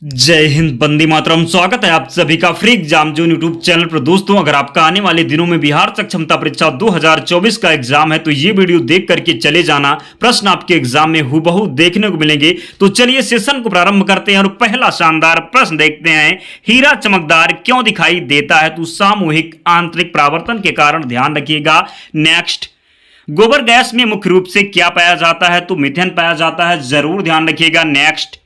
जय हिंद, वंदे मातरम। स्वागत है आप सभी का free exam zone YouTube channel पर। दोस्तों, अगर आपका आने वाले दिनों में बिहार सक्षमता परीक्षा 2024 का एग्जाम है तो ये वीडियो देख करके चले जाना। प्रश्न आपके एग्जाम में हूबहू देखने को मिलेंगे। तो चलिए सेशन को प्रारंभ करते हैं और पहला शानदार प्रश्न देखते हैं। हीरा चमकदार क्यों दिखाई देता है? तो सामूहिक आंतरिक परावर्तन के कारण, ध्यान रखिएगा। नेक्स्ट, गोबर गैस में मुख्य रूप से क्या पाया जाता है? तो मीथेन पाया जाता है, जरूर ध्यान रखिएगा। नेक्स्ट,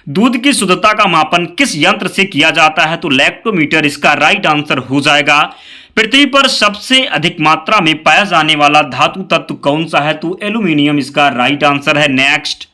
दूध की शुद्धता का मापन किस यंत्र से किया जाता है? तो लैक्टोमीटर इसका राइट आंसर हो जाएगा। पृथ्वी पर सबसे अधिक मात्रा में पाया जाने वाला धातु तत्व कौन सा है? तो एल्यूमिनियम इसका राइट आंसर है। नेक्स्ट,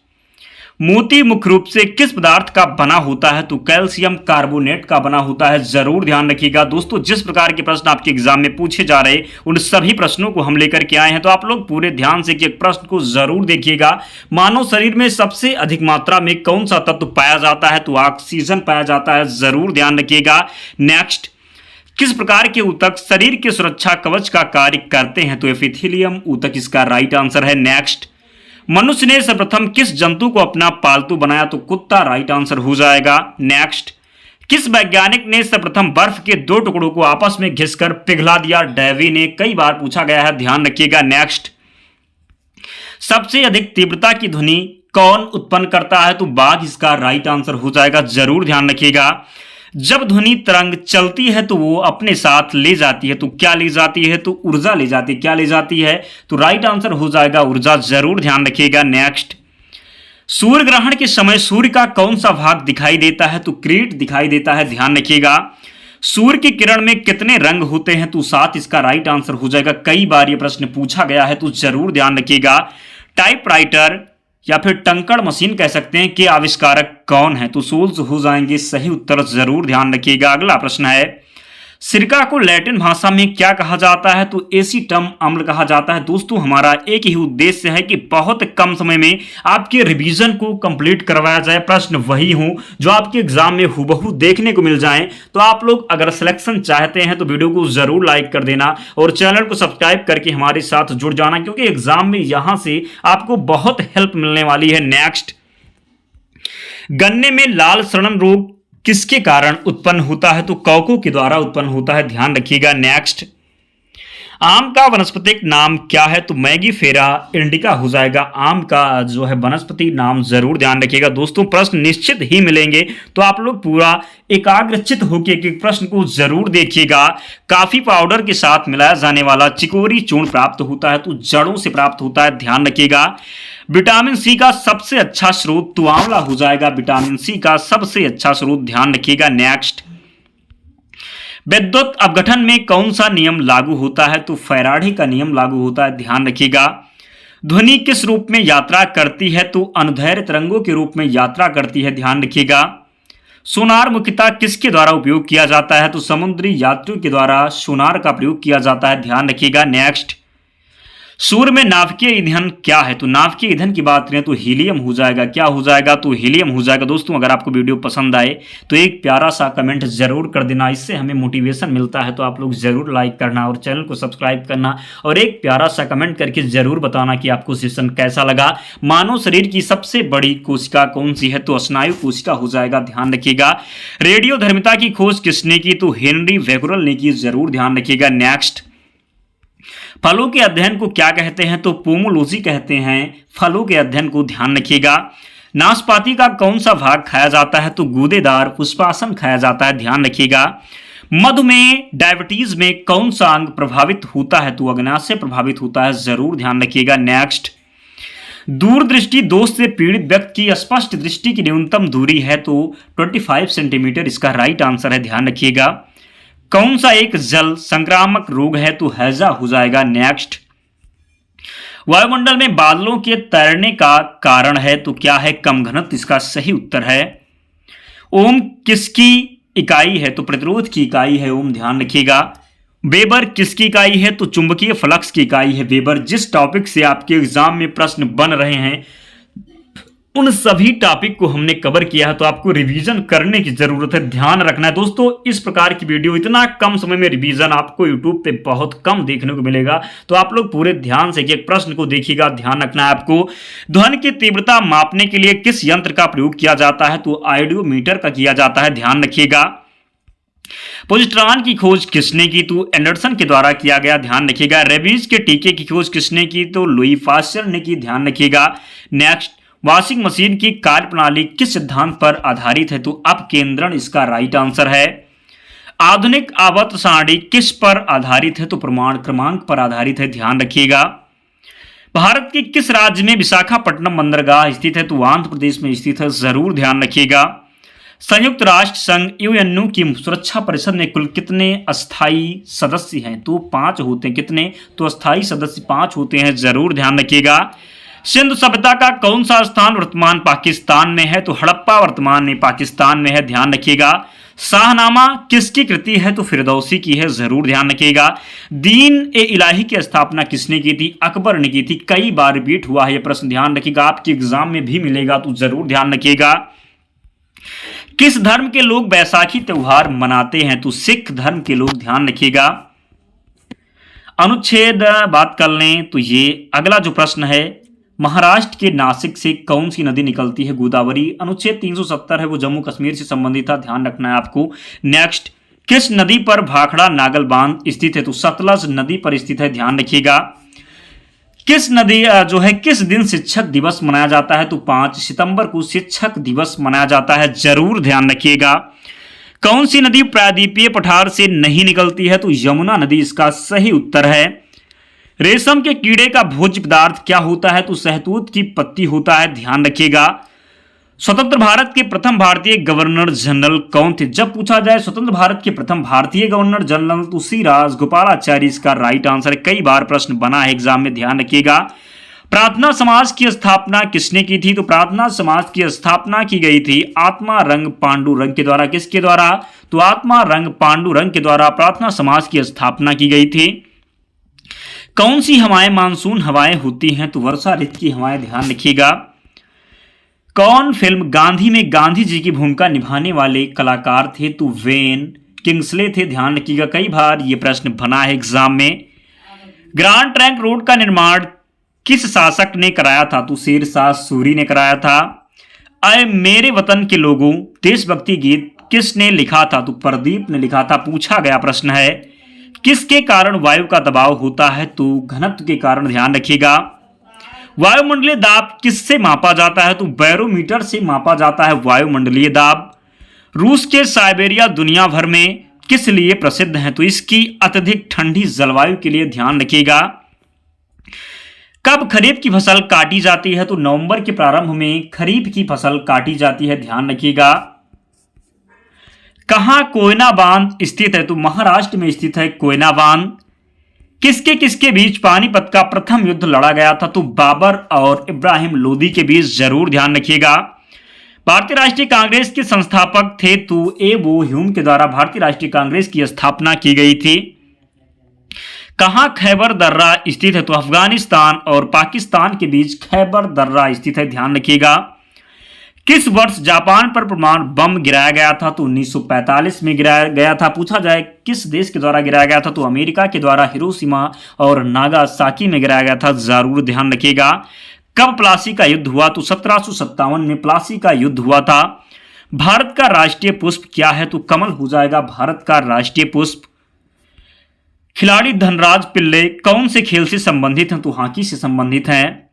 मोती मुख्य रूप से किस पदार्थ का बना होता है? तो कैल्शियम कार्बोनेट का बना होता है, जरूर ध्यान रखिएगा। दोस्तों, जिस प्रकार के प्रश्न आपके एग्जाम में पूछे जा रहे उन सभी प्रश्नों को हम लेकर के आए हैं, तो आप लोग पूरे ध्यान से एक प्रश्न को जरूर देखिएगा। मानव शरीर में सबसे अधिक मात्रा में कौन सा तत्व पाया जाता है? तो ऑक्सीजन पाया जाता है, जरूर ध्यान रखिएगा। नेक्स्ट, किस प्रकार के ऊतक शरीर के सुरक्षा कवच का कार्य करते हैं? तो एपिथेलियम ऊतक इसका राइट आंसर है। नेक्स्ट, मनुष्य ने सर्वप्रथम किस जंतु को अपना पालतू बनाया? तो कुत्ता राइट आंसर हो जाएगा। नेक्स्ट, किस वैज्ञानिक ने सर्वप्रथम बर्फ के दो टुकड़ों को आपस में घिसकर पिघला दिया? डेवी ने, कई बार पूछा गया है, ध्यान रखिएगा। नेक्स्ट, सबसे अधिक तीव्रता की ध्वनि कौन उत्पन्न करता है? तो बाघ इसका राइट आंसर हो जाएगा, जरूर ध्यान रखिएगा। जब ध्वनि तरंग चलती है तो वो अपने साथ ले जाती है, तो क्या ले जाती है? तो ऊर्जा ले जाती है। क्या ले जाती है? तो राइट आंसर हो जाएगा ऊर्जा, जरूर ध्यान रखिएगा। नेक्स्ट, सूर्य ग्रहण के समय सूर्य का कौन सा भाग दिखाई देता है? तो क्रीट दिखाई देता है, ध्यान रखिएगा। सूर्य की किरण में कितने रंग होते हैं? तो 7 इसका राइट आंसर हो जाएगा। कई बार ये प्रश्न पूछा गया है, तो जरूर ध्यान रखिएगा। टाइपराइटर या फिर टंकड़ मशीन कह सकते हैं कि आविष्कारक कौन है? तो सोल्स हो जाएंगे सही उत्तर, जरूर ध्यान रखिएगा। अगला प्रश्न है, सिरका को लैटिन भाषा में क्या कहा जाता है? तो एसीटम अम्ल कहा जाता है। दोस्तों, हमारा एक ही उद्देश्य है कि बहुत कम समय में आपके रिवीजन को कंप्लीट करवाया जाए। प्रश्न वही हो जो आपके एग्जाम में हूबहू देखने को मिल जाएं। तो आप लोग अगर सिलेक्शन चाहते हैं तो वीडियो को जरूर लाइक कर देना और चैनल को सब्सक्राइब करके हमारे साथ जुड़ जाना, क्योंकि एग्जाम में यहां से आपको बहुत हेल्प मिलने वाली है। नेक्स्ट, गन्ने में लाल सड़न रोग किसके कारण उत्पन्न होता है? तो कवकों के द्वारा उत्पन्न होता है, ध्यान रखिएगा। नेक्स्ट, आम का वनस्पतिक नाम क्या है? तो मैगीफेरा इंडिका हो जाएगा आम का जो है वनस्पति नाम, जरूर ध्यान रखिएगा। दोस्तों, प्रश्न निश्चित ही मिलेंगे, तो आप लोग पूरा एकाग्रचित होकर एक प्रश्न को जरूर देखिएगा। कॉफी पाउडर के साथ मिलाया जाने वाला चिकोरी चूर्ण प्राप्त होता है, तो जड़ों से प्राप्त होता है, ध्यान रखिएगा। विटामिन सी का सबसे अच्छा स्रोत तो आंवला हो जाएगा, विटामिन सी का सबसे अच्छा स्रोत, ध्यान रखिएगा। नेक्स्ट, विद्युत अपघटन में कौन सा नियम लागू होता है? तो फैराडे का नियम लागू होता है, ध्यान रखिएगा। ध्वनि किस रूप में यात्रा करती है? तो अनुदैर्घ्य तरंगों के रूप में यात्रा करती है, ध्यान रखिएगा। सोनार मुख्यतः किसके द्वारा उपयोग किया जाता है? तो समुद्री यात्रियों के द्वारा सोनार का प्रयोग किया जाता है, ध्यान रखिएगा। नेक्स्ट, सूर्य में नाभिकीय ईंधन क्या है? तो नाभिकीय ईंधन की बात करें तो हीलियम हो जाएगा। क्या हो जाएगा? तो हीलियम हो जाएगा। दोस्तों, अगर आपको वीडियो पसंद आए तो एक प्यारा सा कमेंट जरूर कर देना, इससे हमें मोटिवेशन मिलता है। तो आप लोग जरूर लाइक करना और चैनल को सब्सक्राइब करना और एक प्यारा सा कमेंट करके जरूर बताना कि आपको सेशन कैसा लगा। मानव शरीर की सबसे बड़ी कोशिका कौन सी है? तो स्नायु कोशिका हो जाएगा, ध्यान रखिएगा। रेडियोधर्मिता की खोज किसने की? तो हेनरी बेकरेल ने की, जरूर ध्यान रखिएगा। नेक्स्ट, फलों के अध्ययन को क्या कहते हैं? तो पोमोलॉजी कहते हैं फलों के अध्ययन को, ध्यान रखिएगा। नाशपाती का कौन सा भाग खाया जाता है? तो गूदेदार पुष्पासन खाया जाता है, ध्यान रखिएगा। मधुमेह डायबिटीज में कौन सा अंग प्रभावित होता है? तो अग्नाशय प्रभावित होता है, जरूर ध्यान रखिएगा। नेक्स्ट, दूरदृष्टि दोष से पीड़ित व्यक्ति की स्पष्ट दृष्टि की न्यूनतम दूरी है? तो 25 सेंटीमीटर इसका राइट आंसर है, ध्यान रखिएगा। कौन सा एक जल संक्रामक रोग है? तो हैजा हो जाएगा। नेक्स्ट, वायुमंडल में बादलों के तैरने का कारण है? तो क्या है? कम घनत्व इसका सही उत्तर है। ओम किसकी इकाई है? तो प्रतिरोध की इकाई है ओम, ध्यान रखिएगा। वेबर किसकी इकाई है? तो चुंबकीय फ्लक्स की इकाई है वेबर। जिस टॉपिक से आपके एग्जाम में प्रश्न बन रहे हैं उन सभी टॉपिक को हमने कवर किया है, तो आपको रिवीजन करने की जरूरत है, ध्यान रखना है दोस्तों। इस प्रकार की वीडियो इतना कम समय में रिवीजन आपको यूट्यूब पे बहुत कम देखने को मिलेगा, तो आप लोग पूरे ध्यान से एक प्रश्न को देखिएगा। ध्यान रखना है आपको, ध्वनि की तीव्रता मापने के लिए किस यंत्र का प्रयोग किया जाता है? तो ऑडियोमीटर का किया जाता है, ध्यान रखिएगा। पोजिट्रॉन की खोज किसने की? तो एंडरसन के द्वारा किया गया, ध्यान रखिएगा। रेबीज के टीके की खोज किसने की? तो लुई पास्चर ने की, ध्यान रखिएगा। नेक्स्ट, वॉशिंग मशीन की कार्यप्रणाली किस सिद्धांत पर आधारित है? तो अपकेंद्रण इसका राइट आंसर है। आधुनिक आवर्त सारणी किस पर आधारित है? तो प्रमाण क्रमांक पर आधारित है, ध्यान रखिएगा। भारत के किस राज्य में विशाखापट्टनम बंदरगाह स्थित है? तो आंध्र प्रदेश में स्थित है, जरूर ध्यान रखिएगा। संयुक्त राष्ट्र संघ यूएनओ की सुरक्षा परिषद में कुल कितने अस्थायी सदस्य हैं? तो 5 होते हैं। कितने? तो अस्थायी सदस्य 5 होते हैं, जरूर ध्यान रखिएगा। सिंधु सभ्यता का कौन सा स्थान वर्तमान पाकिस्तान में है? तो हड़प्पा वर्तमान में पाकिस्तान में है, ध्यान रखिएगा। शाहनामा किसकी कृति है? तो फिरदौसी की है, जरूर ध्यान रखिएगा। दीन ए इलाही की स्थापना किसने की थी? अकबर ने की थी। कई बार रिपीट हुआ है यह प्रश्न, ध्यान रखिएगा, आपके एग्जाम में भी मिलेगा, तो जरूर ध्यान रखिएगा। किस धर्म के लोग बैसाखी त्योहार मनाते हैं? तो सिख धर्म के लोग, ध्यान रखिएगा। अनुच्छेद बात कर लें तो ये अगला जो प्रश्न है, महाराष्ट्र के नासिक से कौन सी नदी निकलती है? गोदावरी। अनुच्छेद 370 है, वो जम्मू कश्मीर से संबंधित था, ध्यान रखना है आपको। नेक्स्ट, किस नदी पर भाखड़ा नागल बांध स्थित है? तो सतलज नदी पर स्थित है, ध्यान रखिएगा। किस नदी जो है किस दिन शिक्षक दिवस मनाया जाता है? तो 5 सितंबर को शिक्षक दिवस मनाया जाता है, जरूर ध्यान रखिएगा। कौन सी नदी प्रायद्वीपीय पठार से नहीं निकलती है? तो यमुना नदी इसका सही उत्तर है। रेशम के कीड़े का भोज्य पदार्थ क्या होता है? तो शहतूत की पत्ती होता है, ध्यान रखिएगा। स्वतंत्र भारत के प्रथम भारतीय गवर्नर जनरल कौन थे? जब पूछा जाए स्वतंत्र भारत के प्रथम भारतीय गवर्नर जनरल, तो सी राजगोपालाचारी इसका राइट आंसर है। कई बार प्रश्न बना है एग्जाम में, ध्यान रखिएगा। प्रार्थना समाज की स्थापना किसने की थी? तो प्रार्थना समाज की स्थापना की गई थी आत्मा रंग पांडुरंग के द्वारा। किसके द्वारा? तो आत्मा रंग पांडुरंग के द्वारा प्रार्थना समाज की स्थापना की गई थी। कौन सी हवाएं मानसून हवाएं होती हैं? तो वर्षा ऋतु की हवाएं, ध्यान रखिएगा। कौन फिल्म गांधी में गांधी जी की भूमिका निभाने वाले कलाकार थे? तो वेन किंग्सले थे, ध्यान रखिएगा। कई बार यह प्रश्न बना है एग्जाम में। ग्रांड ट्रंक रोड का निर्माण किस शासक ने कराया था? तो शेरशाह सूरी ने कराया था। अय मेरे वतन के लोगों देशभक्ति गीत किसने लिखा था? तो प्रदीप ने लिखा था, पूछा गया प्रश्न है। किसके कारण वायु का दबाव होता है? तो घनत्व के कारण, ध्यान रखिएगा। वायुमंडलीय दाब किससे मापा जाता है? तो बैरोमीटर से मापा जाता है वायुमंडलीय दाब। रूस के साइबेरिया दुनिया भर में किस लिए प्रसिद्ध है? तो इसकी अत्यधिक ठंडी जलवायु के लिए, ध्यान रखिएगा। कब खरीफ की फसल काटी जाती है? तो नवंबर के प्रारंभ में खरीफ की फसल काटी जाती है, ध्यान रखिएगा। कहां कोयना बांध स्थित है? तो महाराष्ट्र में स्थित है कोयना बांध। किसके किसके बीच पानीपत का प्रथम युद्ध लड़ा गया था? तो बाबर और इब्राहिम लोदी के बीच, जरूर ध्यान रखिएगा। भारतीय राष्ट्रीय कांग्रेस के संस्थापक थे? तो एबो ह्यूम के द्वारा भारतीय राष्ट्रीय कांग्रेस की स्थापना की गई थी। कहां खैबर दर्रा स्थित है? तो अफगानिस्तान और पाकिस्तान के बीच खैबर दर्रा स्थित है, ध्यान रखिएगा। किस वर्ष जापान पर परमाणु बम गिराया गया था? तो 1945 में गिराया गया था। पूछा जाए किस देश के द्वारा गिराया गया था? तो अमेरिका के द्वारा हिरोशिमा और नागासाकी में गिराया गया था, जरूर ध्यान रखिएगा। कब प्लासी का युद्ध हुआ? तो 1757 में प्लासी का युद्ध हुआ था। भारत का राष्ट्रीय पुष्प क्या है? तो कमल हो जाएगा भारत का राष्ट्रीय पुष्प। खिलाड़ी धनराज पिल्ले कौन से खेल से संबंधित हैं? तो हॉकी से संबंधित हैं।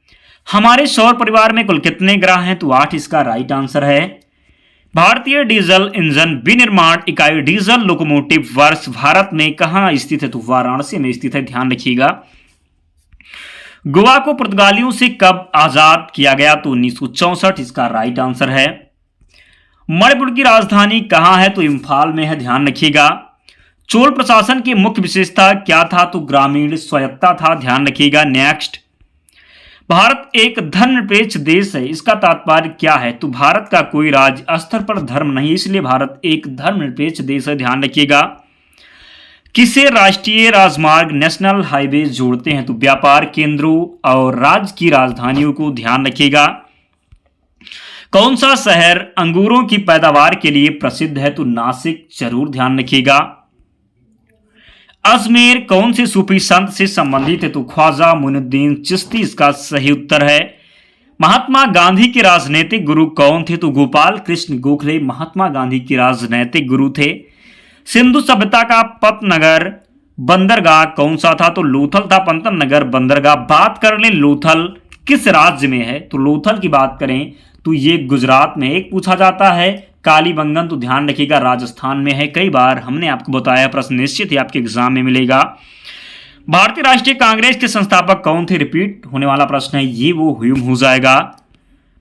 हमारे सौर परिवार में कुल कितने ग्रह हैं? तो 8 इसका राइट आंसर है। भारतीय डीजल इंजन विनिर्माण इकाई डीजल लोकोमोटिव वर्क्स भारत में कहां स्थित है? तो वाराणसी में स्थित है, ध्यान रखिएगा। गोवा को पुर्तगालियों से कब आजाद किया गया? तो 1964 इसका राइट आंसर है। मणिपुर की राजधानी कहां है? तो इम्फाल में है, ध्यान रखिएगा। चोल प्रशासन की मुख्य विशेषता क्या था? तो ग्रामीण स्वायत्ता था, ध्यान रखिएगा। नेक्स्ट, भारत एक धर्मनिरपेक्ष देश है, इसका तात्पर्य क्या है? तो भारत का कोई राज्य स्तर पर धर्म नहीं, इसलिए भारत एक धर्मनिरपेक्ष देश है, ध्यान रखिएगा। किसे राष्ट्रीय राजमार्ग नेशनल हाईवे जोड़ते हैं? तो व्यापार केंद्रों और राज्य की राजधानियों को, ध्यान रखिएगा। कौन सा शहर अंगूरों की पैदावार के लिए प्रसिद्ध है? तो नासिक, जरूर ध्यान रखिएगा। अजमेर कौन से सूफी संत से संबंधित है? तो ख्वाजा मुइनुद्दीन चिश्ती इसका सही उत्तर है। महात्मा गांधी के राजनीतिक गुरु कौन थे? तो गोपाल कृष्ण गोखले महात्मा गांधी के राजनीतिक गुरु थे। सिंधु सभ्यता का पतनगर बंदरगाह कौन सा था? तो लोथल था पंतनगर बंदरगाह। बात कर लें लोथल किस राज्य में है? तो लोथल की बात करें तो ये गुजरात में एक पूछा जाता है। कालीबंगन तो ध्यान रखिएगा राजस्थान में है। कई बार हमने आपको बताया, प्रश्न निश्चित ही आपके एग्जाम में मिलेगा। भारतीय राष्ट्रीय कांग्रेस के संस्थापक कौन थे? रिपीट होने वाला प्रश्न है ये, वो ह्यूम हो जाएगा।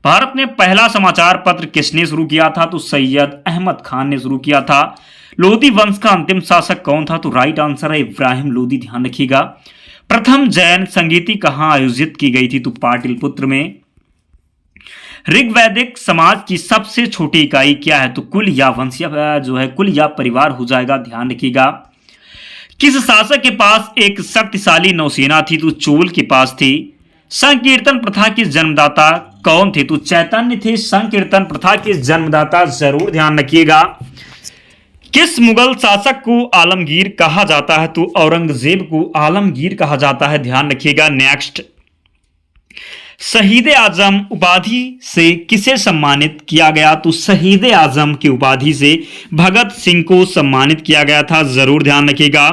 भारत में पहला समाचार पत्र किसने शुरू किया था? तो सैयद अहमद खान ने शुरू किया था। लोधी वंश का अंतिम शासक कौन था? तो राइट आंसर है इब्राहिम लोधी, ध्यान रखिएगा। प्रथम जैन संगीति कहां आयोजित की गई थी? तो पाटलिपुत्र में। ऋग्वैदिक समाज की सबसे छोटी इकाई क्या है? तो कुल या वंश जो है कुल या परिवार हो जाएगा, ध्यान रखिएगा। किस शासक के पास एक शक्तिशाली नौसेना थी? तो चोल के पास थी। संकीर्तन प्रथा के जन्मदाता कौन थे? तो चैतन्य थे संकीर्तन प्रथा के जन्मदाता, जरूर ध्यान रखिएगा। किस मुगल शासक को आलमगीर कहा जाता है? तो औरंगजेब को आलमगीर कहा जाता है, ध्यान रखिएगा। नेक्स्ट, शहीद आजम उपाधि से किसे सम्मानित किया गया? तो शहीद आजम की उपाधि से भगत सिंह को सम्मानित किया गया था, जरूर ध्यान रखिएगा।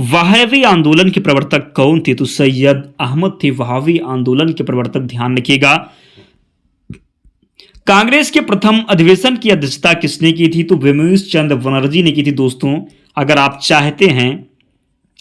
वहाबी आंदोलन के प्रवर्तक कौन थे? तो सैयद अहमद थे वहाबी आंदोलन के प्रवर्तक, ध्यान रखिएगा। कांग्रेस के प्रथम अधिवेशन की अध्यक्षता किसने की थी? तो विमोश चंद्र बनर्जी ने की थी। दोस्तों, अगर आप चाहते हैं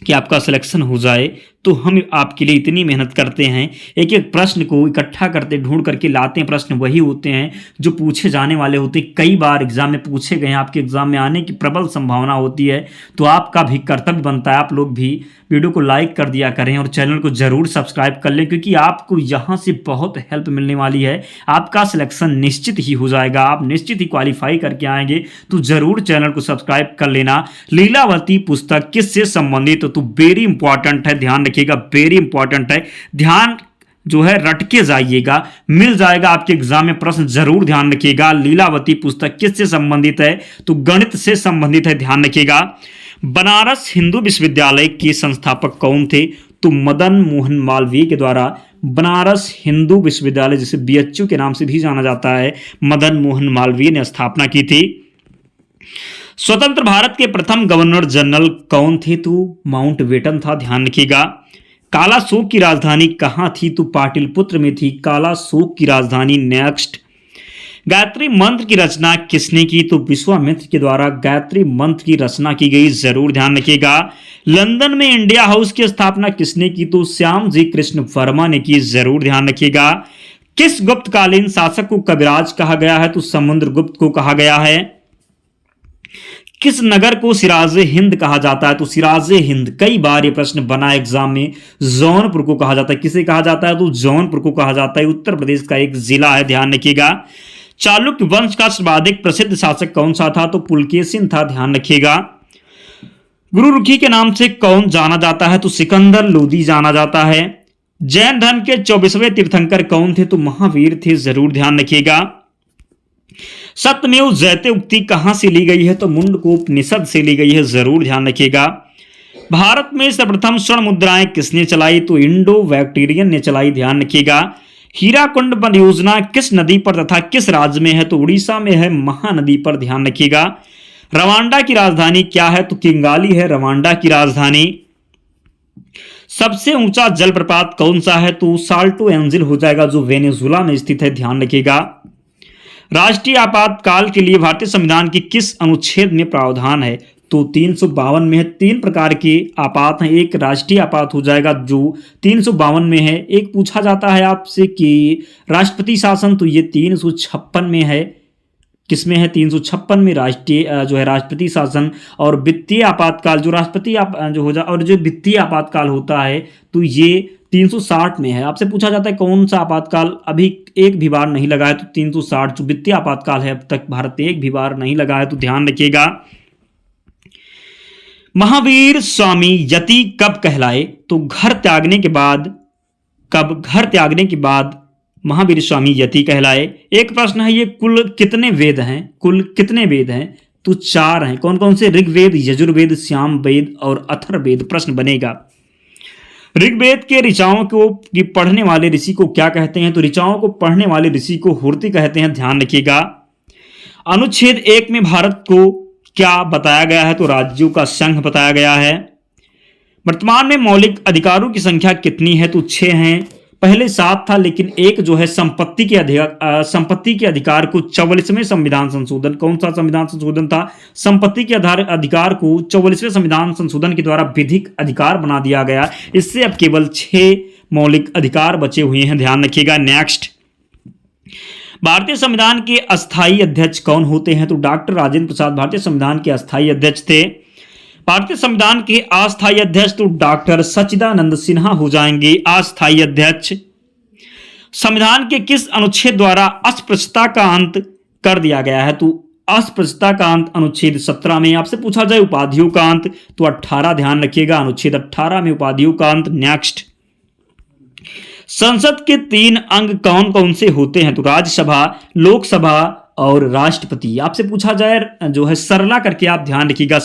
कि आपका सिलेक्शन हो जाए तो हम आपके लिए इतनी मेहनत करते हैं, एक एक प्रश्न को इकट्ठा करते ढूंढ करके लाते हैं। प्रश्न वही होते हैं जो पूछे जाने वाले होते हैं, कई बार एग्जाम में पूछे गए हैं, आपके एग्जाम में आने की प्रबल संभावना होती है। तो आपका भी कर्तव्य बनता है, आप लोग भी वीडियो को लाइक कर दिया करें और चैनल को जरूर सब्सक्राइब कर लें, क्योंकि आपको यहाँ से बहुत हेल्प मिलने वाली है। आपका सिलेक्शन निश्चित ही हो जाएगा, आप निश्चित ही क्वालिफाई करके आएंगे। तो जरूर चैनल को सब्सक्राइब कर लेना। लीलावती पुस्तक किससे संबंधित? तो वेरी इंपॉर्टेंट है, ध्यान रखिएगा, वेरी इंपॉर्टेंट है। ध्यान जो है रट के जाइएगा, मिल जाएगा आपके एग्जाम में प्रश्न, जरूर ध्यान रखिएगा। लीलावती पुस्तक किससे संबंधित है? तो गणित से संबंधित है, ध्यान रखिएगा। बनारस हिंदू विश्वविद्यालय के संस्थापक कौन थे? तो मदन मोहन मालवीय के द्वारा बनारस हिंदू विश्वविद्यालय, जिसे बीएचयू के नाम से भी जाना जाता है, मदन मोहन मालवीय ने स्थापना की थी। स्वतंत्र भारत के प्रथम गवर्नर जनरल कौन थे? तो माउंटबेटन था, ध्यान रखिएगा। काला शोक की राजधानी कहां थी? तो पाटलिपुत्र में थी काला शोक की राजधानी। नेक्स्ट, गायत्री मंत्र की रचना किसने की? तो विश्वामित्र के द्वारा गायत्री मंत्र की रचना की गई, जरूर ध्यान रखिएगा। लंदन में इंडिया हाउस की स्थापना किसने की? तो श्याम जी कृष्ण वर्मा ने की, जरूर ध्यान रखिएगा। किस गुप्तकालीन शासक को कविराज कहा गया है? तो समुद्रगुप्त को कहा गया है। किस नगर को सिराजे हिंद कहा जाता है? तो सिराजे हिंद, कई बार ये प्रश्न बना एग्जाम में, जौनपुर को कहा जाता है। किसे कहा जाता है? तो जौनपुर को कहा जाता है, उत्तर प्रदेश का एक जिला है, ध्यान रखिएगा। चालुक्य वंश का सर्वाधिक प्रसिद्ध शासक कौन सा था? तो पुलकेशिन था, ध्यान रखिएगा। गुरुरुखी के नाम से कौन जाना जाता है? तो सिकंदर लोदी जाना जाता है। जैन धर्म के 24वें तीर्थंकर कौन थे? तो महावीर थे, जरूर ध्यान रखिएगा। सत्यमेव जयते उक्ति कहां से ली गई है? तो मुंडकोपनिषद से ली गई है, जरूर ध्यान रखिएगा। भारत में सर्वप्रथम स्वर्ण मुद्राएं किसने चलाई? तो इंडो बैक्टीरियन ने चलाई, ध्यान रखिएगा। हीराकुंड परियोजना किस नदी पर तथा किस राज्य में है? तो उड़ीसा में है, महानदी पर, ध्यान रखिएगा। रवांडा की राजधानी क्या है? तो किंगाली है रवांडा की राजधानी। सबसे ऊंचा जलप्रपात कौन सा है? तो साल्टो एंजिल हो जाएगा, जो वेनेजुला में स्थित है, ध्यान रखिएगा। राष्ट्रीय आपातकाल के लिए भारतीय संविधान की किस अनुच्छेद में प्रावधान है? तो 352 में है। तीन प्रकार के आपात हैं, एक राष्ट्रीय आपात हो जाएगा जो 352 में है। एक पूछा जाता है आपसे कि राष्ट्रपति शासन, तो ये 356 में है। किसमें है? 356 में राष्ट्रीय जो है राष्ट्रपति शासन। और वित्तीय आपातकाल जो राष्ट्रपति जो हो जाए, और जो वित्तीय आपातकाल होता है तो ये 360 में है। आपसे पूछा जाता है कौन सा आपातकाल अभी एक भी बार नहीं लगा है? तो 360 जो वित्तीय आपातकाल है, अब तक भारत एक भी बार नहीं लगा है, तो ध्यान रखिएगा। महावीर स्वामी यति कब कहलाए? तो घर त्यागने के बाद। कब? घर त्यागने के बाद महावीर स्वामी यति कहलाए। एक प्रश्न है, ये कुल कितने वेद हैं? कुल कितने वेद हैं? तो 4 हैं। कौन कौन से? ऋग्वेद, यजुर्वेद, सामवेद और अथर्ववेद। प्रश्न बनेगा, ऋग्वेद के ऋचाओं को की पढ़ने वाले ऋषि को क्या कहते हैं? तो ऋचाओं को पढ़ने वाले ऋषि को हुर्ती कहते हैं, ध्यान रखिएगा। अनुच्छेद 1 में भारत को क्या बताया गया है? तो राज्यों का संघ बताया गया है। वर्तमान में मौलिक अधिकारों की संख्या कितनी है? तो 6 हैं। पहले 7 था, लेकिन एक जो है संपत्ति के अधिकार को 44वें संविधान संशोधन, कौन सा संविधान संशोधन था? संपत्ति के अधिकार को 44वें संविधान संशोधन के द्वारा विधिक अधिकार बना दिया गया। इससे अब केवल 6 मौलिक अधिकार बचे हुए हैं, ध्यान रखिएगा। नेक्स्ट, भारतीय संविधान के अस्थायी अध्यक्ष कौन होते हैं? तो डॉक्टर राजेंद्र प्रसाद भारतीय संविधान के अस्थायी अध्यक्ष थे। भारतीय संविधान के अस्थायी अध्यक्ष तो डॉक्टर सच्चिदानंद सिन्हा हो जाएंगे अस्थायी अध्यक्ष। संविधान के किस अनुच्छेद द्वारा अस्पृश्यता का अंत कर दिया गया है? तो अस्पृश्यता का अंत अनुच्छेद 17 में। आपसे पूछा जाए उपाधियों का अंत, तो 18, ध्यान रखिएगा, अनुच्छेद 18 में उपाधियों का अंत। नेक्स्ट, संसद के 3 अंग कौन कौन से होते हैं? तो राज्यसभा, लोकसभा और राष्ट्रपति। आपसे पूछा जाए जो है सरला करके आप ध्यान रखिएगा,